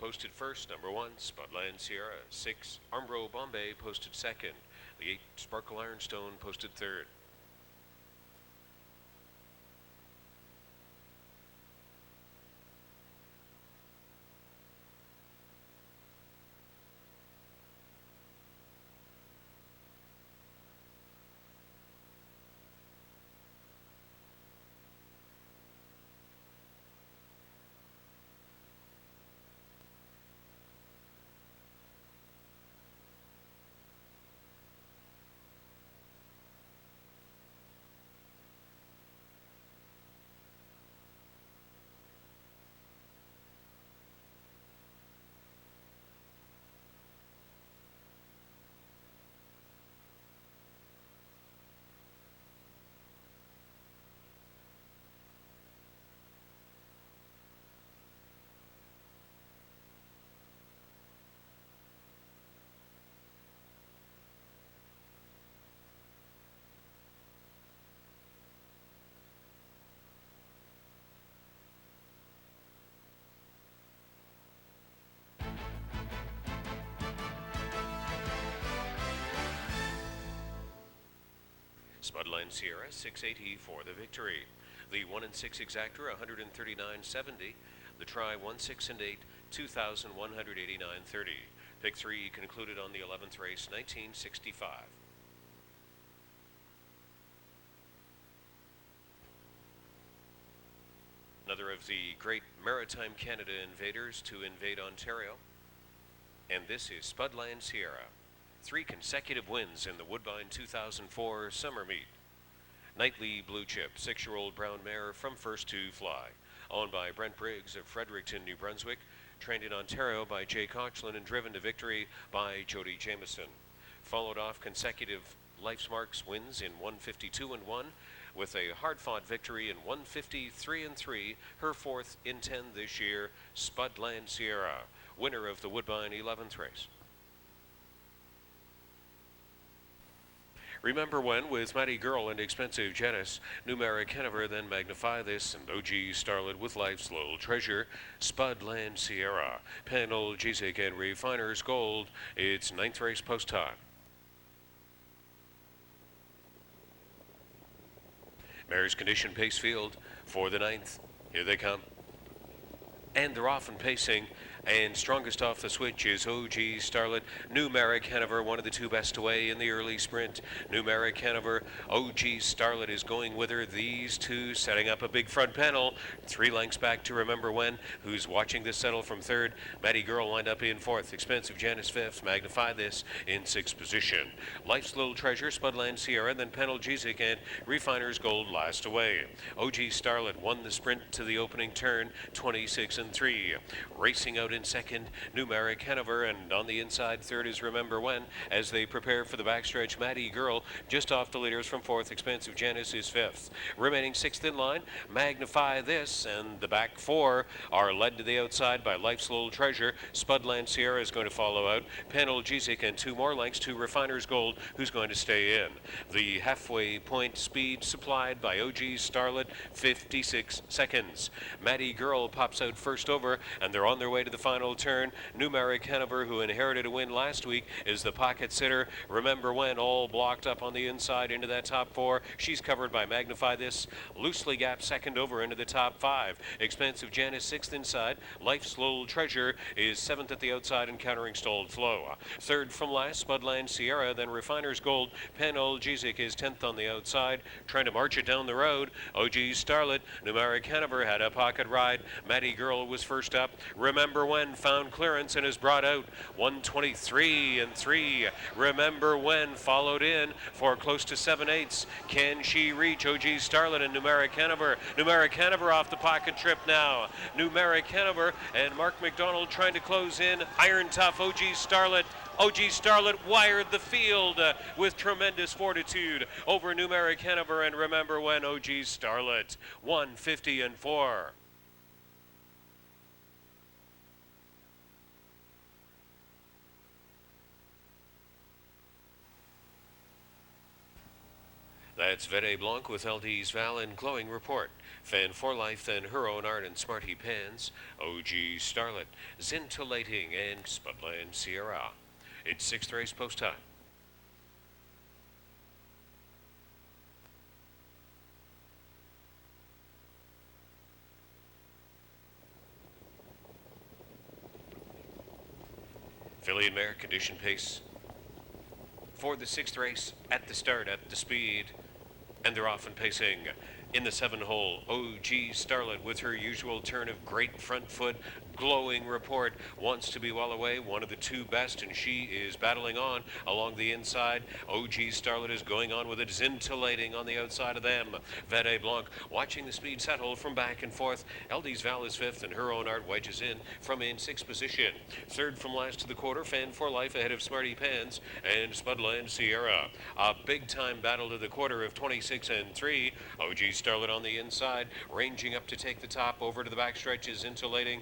posted first. Number 1, Spudland Sierra. 6, Armbro Bombay posted second. The 8, Sparkle Ironstone posted third. Spudland Sierra, 680 for the victory. The 1 and 6 exactor, 139.70. The try, 1, 6 and 8, 2,189.30. Pick 3 concluded on the 11th race, 1965. Another of the great Maritime Canada invaders to invade Ontario. And this is Spudland Sierra. 3 consecutive wins in the Woodbine 2004 summer meet. Nightly Blue Chip, 6-year-old brown mare from first to fly. Owned by Brent Briggs of Fredericton, New Brunswick. Trained in Ontario by Jay Coughlin and driven to victory by Jody Jameson. Followed off consecutive Life's Marks wins in 152 and 1 with a hard-fought victory in 153 and 3, her 4th in 10 this year, Spudland Sierra, winner of the Woodbine 11th race. Remember When with Mighty Girl and Expensive Janice, Numeric Hanover, then Magnify This, and OG Starlet with Life's Little Treasure, Spudland Sierra, Penalgesic and Refiner's Gold. It's 9th race post time. Mare's Condition Pace Field for the 9th. Here they come. And they're off and pacing. And strongest off the switch is OG Starlet. Numeric Hanover, one of the 2 best away in the early sprint. Numeric Hanover, OG Starlet is going with her. These 2 setting up a big front panel. 3 lengths back to Remember When, who's watching this settle from 3rd. Matty Girl lined up in 4th. Expensive Janice 5th. Magnify This in 6th position. Life's Little Treasure, Spudland Sierra, then Penalgesic and Refiner's Gold last away. OG Starlet won the sprint to the opening turn, 26 and 3. Racing out in 2nd, Numeric Hanover, and on the inside 3rd is Remember When as they prepare for the backstretch. Matty Girl just off the leaders from 4th. Expensive Janice is 5th. Remaining 6th in line, Magnify This, and the back 4 are led to the outside by Life's Little Treasure. Spudland Sierra is going to follow out. Penalgesic and 2 more lengths to Refiner's Gold, who's going to stay in. The halfway point speed supplied by OG Starlet, 56 seconds. Matty Girl pops out first over, and they're on their way to the final turn. Numeric Hanover, who inherited a win last week, is the pocket sitter. Remember When, all blocked up on the inside into that top 4. She's covered by Magnify This. Loosely gapped 2nd over into the top 5. Expensive Janice 6th inside. Life's Little Treasure is 7th at the outside, encountering Stalled Flow. 3rd from last, Spudland Sierra, then Refiner's Gold. Penalgesic is 10th on the outside, trying to march it down the road. OG Starlet, Numeric Hanover had a pocket ride. Matty Girl was first up. Remember When found clearance and is brought out, 123 and 3. Remember When followed in for close to 7/8. Can she reach OG Starlet and Numeric Hanover? Numeric Hanover off the pocket trip now. Numeric Hanover and Mark McDonald trying to close in. Iron tough OG Starlet. OG Starlet wired the field with tremendous fortitude over Numeric Hanover and Remember When. OG Starlet, 150 and 4. That's Vede Blanc with LD's Val and Glowing Report. Fan for Life, then Her Own Art and Smarty Pants, OG Starlet, Scintillating, and Spudland Sierra. It's sixth race post time. Filly and Mare condition pace for the sixth race at the start at the speed, and they're off and pacing. In the 7-hole, OG Starlet with her usual turn of great front foot. Glowing Report wants to be well away, one of the two best, and she is battling on along the inside. OG Starlet is going on with it, scintillating on the outside of them. Vede Blanc watching the speed settle from back and forth. LD's Val is fifth, and Her Own Art wedges in from in sixth position. Third from last to the quarter, Fan for Life ahead of Smarty Pants and Spudland Sierra. A big time battle to the quarter of 26 and 3. OG Starlet on the inside, ranging up to take the top. Over to the backstretch is scintillating.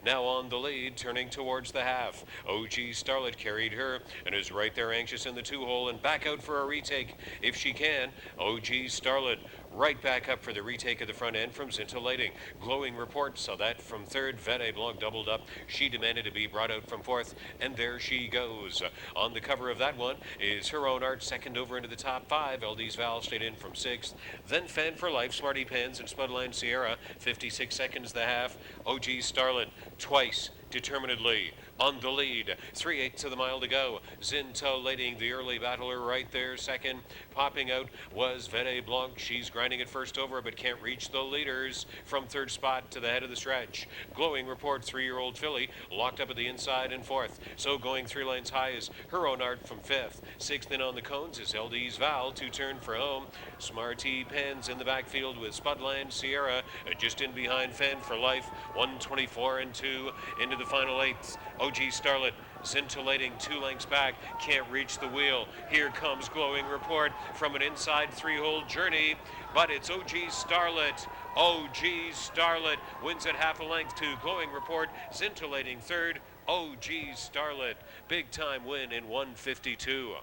Now on the lead, turning towards the half. OG Starlet carried her and is right there anxious in the 2-hole and back out for a retake if she can. OG Starlet right back up for the retake of the front end from Scintillating. Glowing Report saw that from third. Vede Blanc doubled up. She demanded to be brought out from fourth, and there she goes. On the cover of that one is Her Own Art, second over into the top 5. LD's Val stayed in from sixth. Then Fan for Life, Smarty Pants, and Spudland Sierra, 56 seconds the half. OG Starlet twice determinedly on the lead. 3/8 of the mile to go. Scintillating, the early battler right there. Second, popping out was Vede Blanc. She's grinding it first over, but can't reach the leaders from third spot to the head of the stretch. Glowing Report, 3-year-old filly, locked up at the inside in fourth. So going 3 lanes high is Her Own Art from fifth. Sixth in on the cones is LD's Val to turn for home. Smarty Pens in the backfield with Spudland Sierra just in behind Fan for Life. 124 and 2 into the final eighth. OG Starlet scintillating 2 lengths back, can't reach the wheel. Here comes Glowing Report from an inside 3-hole journey, but it's OG Starlet. OG Starlet wins at half a length to Glowing Report, scintillating third. OG Starlet, big time win in 152.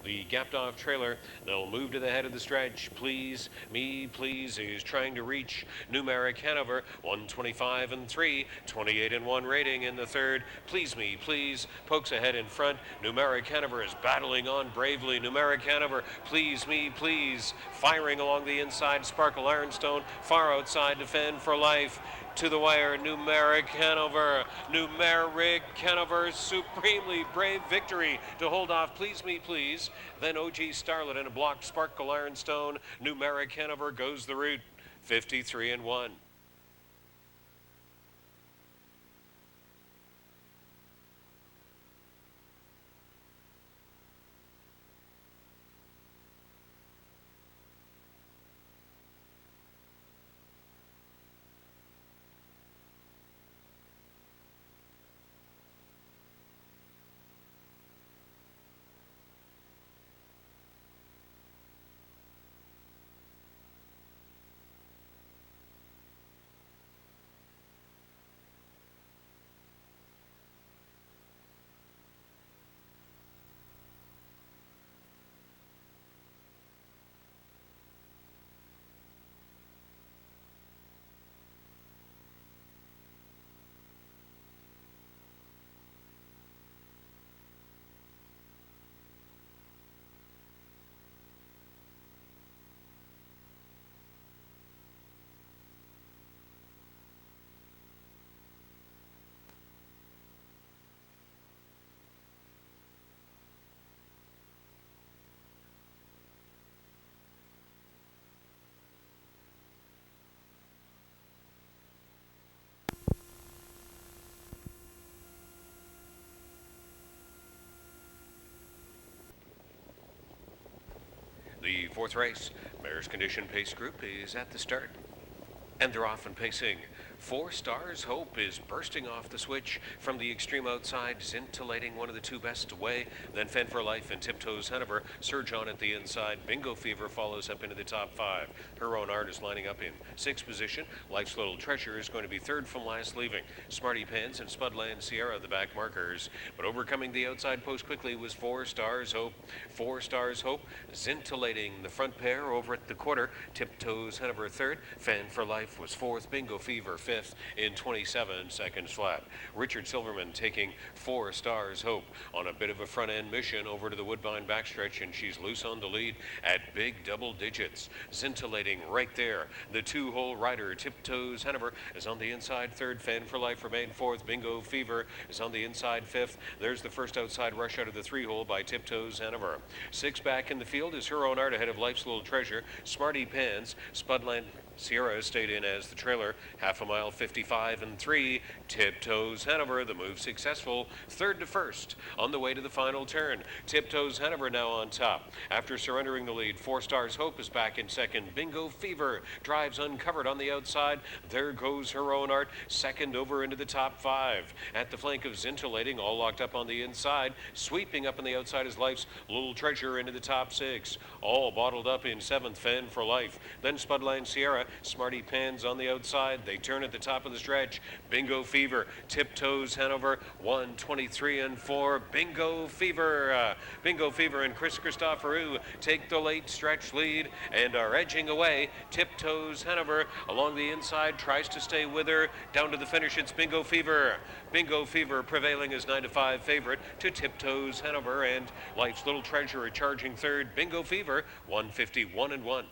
The gapped off trailer, they'll move to the head of the stretch. Please Me Please is trying to reach Numeric Hanover. 125 and 3, 28 and 1 rating in the third. Please Me Please pokes ahead in front. Numeric Hanover is battling on bravely. Numeric Hanover, Please Me Please, firing along the inside. Sparkle Ironstone far outside to Fan for Life. To the wire, Numeric Hanover. Numeric Hanover, supremely brave victory to hold off Please Me Please. Then OG Starlet in a blocked Sparkle Ironstone. Numeric Hanover goes the route, 53 and 1. The fourth race, Mare's Condition Pace Group, is at the start. And they're off and pacing 4 Stars Hope is bursting off the switch from the extreme outside, scintillating one of the two best away. Then Fen for Life and Tiptoes Hanover surge on at the inside. Bingo Fever follows up into the top 5. Her Own Art is lining up in 6th position. Life's Little Treasure is going to be 3rd from last leaving. Smarty Pants and Spudland Sierra the back markers. But overcoming the outside post quickly was 4 Stars Hope. 4 Stars Hope scintillating the front pair over at the quarter. Tiptoes Hanover 3rd. Fen for Life was 4th. Bingo Fever 5th in 27 seconds flat. Richard Silverman taking 4 Stars Hope on a bit of a front end mission over to the Woodbine backstretch, and she's loose on the lead at big double digits. Scintillating right there. The 2-hole rider Tiptoes Hanover is on the inside 3rd. Fen for Life remained 4th. Bingo Fever is on the inside 5th. There's the first outside rush out of the 3-hole by Tiptoes Hanover. 6 back in the field is Her Own Art ahead of Life's Little Treasure. Smarty Pants, Spudland Sierra stayed in as the trailer, half a mile 55 and 3. Tiptoes Hanover, the move successful, 3rd to 1st on the way to the final turn. Tiptoes Hanover now on top. After surrendering the lead, 4 Stars Hope is back in 2nd. Bingo Fever drives uncovered on the outside. There goes Her Own Art, 2nd over into the top 5. At the flank of Scintillating, all locked up on the inside. Sweeping up on the outside is Life's Little Treasure into the top 6. All bottled up in 7th, Fen for Life. Then Spudland Sierra, Smarty Pants on the outside. They turn at the top of the stretch. Bingo Fever, Tiptoes Hanover, 1:23 and 4. Bingo Fever. Bingo Fever and Chris Christoforou take the late stretch lead and are edging away. Tiptoes Hanover along the inside tries to stay with her. Down to the finish, it's Bingo Fever. Bingo Fever prevailing as 9-5 favorite to Tiptoes Hanover, and Life's Little Treasure charging 3rd. Bingo Fever, 1:51 and 1.